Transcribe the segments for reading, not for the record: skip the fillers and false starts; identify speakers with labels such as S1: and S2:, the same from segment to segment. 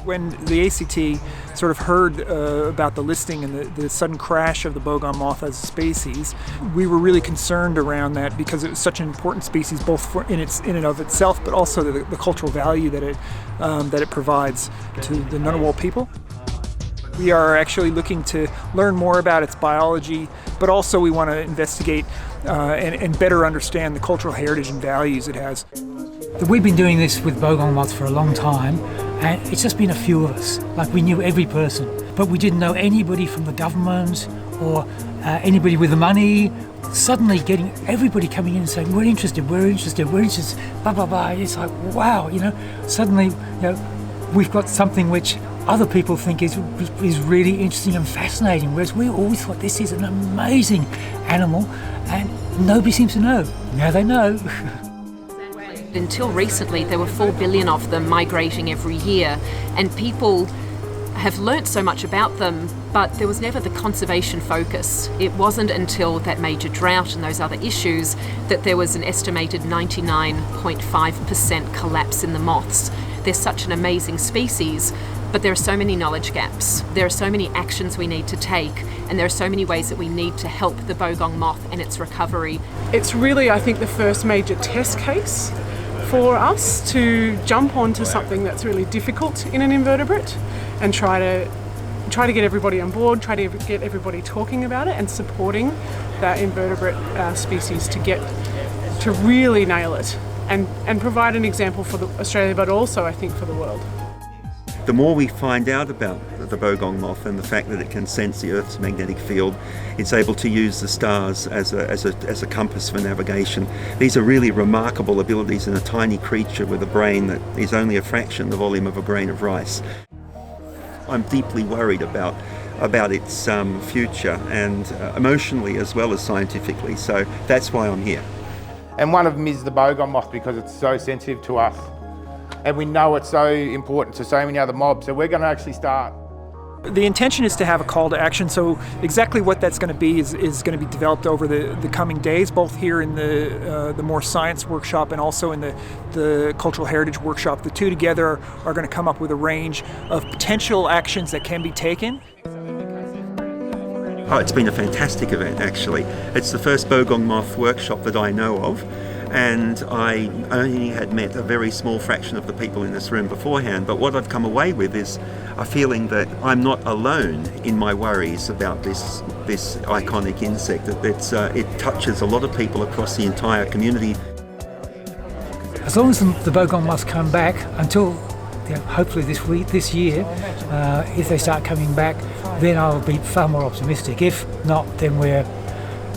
S1: When the ACT sort of heard about the listing and the sudden crash of the bogong moth as a species, we were really concerned around that because it was such an important species, both in and of itself, but also the cultural value that it provides to the Ngunnawal people. We are actually looking to learn more about its biology, but also we want to investigate and better understand the cultural heritage and values it has.
S2: We've been doing this with bogong moths for a long time, and it's just been a few of us. Like, we knew every person, but we didn't know anybody from the government or anybody with the money. Suddenly getting everybody coming in and saying, we're interested, blah, blah, blah. It's like, wow, suddenly, we've got something which other people think is really interesting and fascinating, whereas we always thought this is an amazing animal and nobody seems to know. Now they know.
S3: Until recently, there were 4 billion of them migrating every year, and people have learnt so much about them, but there was never the conservation focus. It wasn't until that major drought and those other issues that there was an estimated 99.5% collapse in the moths. They're such an amazing species, but there are so many knowledge gaps. There are so many actions we need to take, and there are so many ways that we need to help the bogong moth and its recovery.
S4: It's really, I think, the first major test case for us to jump onto something that's really difficult in an invertebrate and try to get everybody on board, try to get everybody talking about it and supporting that invertebrate species to really nail it and provide an example for Australia, but also I think for the world.
S5: The more we find out about the bogong moth and the fact that it can sense the Earth's magnetic field, it's able to use the stars as a compass for navigation. These are really remarkable abilities in a tiny creature with a brain that is only a fraction the volume of a grain of rice. I'm deeply worried about its future, and emotionally as well as scientifically, so that's why I'm here.
S6: And one of them is the bogong moth because it's so sensitive to us. And we know it's so important to so many other mobs, so we're going to actually start.
S1: The intention is to have a call to action, so exactly what that's going to be is going to be developed over the coming days, both here in the more science workshop and also in the cultural heritage workshop. The two together are going to come up with a range of potential actions that can be taken.
S5: Oh, it's been a fantastic event, actually. It's the first Bogong Moth Workshop that I know of, and I only had met a very small fraction of the people in this room beforehand, but what I've come away with is a feeling that I'm not alone in my worries about this iconic insect. It touches a lot of people across the entire community.
S2: As long as the bogong moths come back, until hopefully this year, if they start coming back, then I'll be far more optimistic. If not, then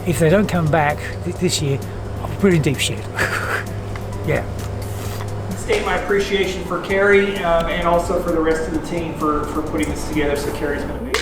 S2: if they don't come back this year, we're in deep shit. Yeah.
S1: State my appreciation for Carrie and also for the rest of the team for putting this together. So Carrie's been amazing.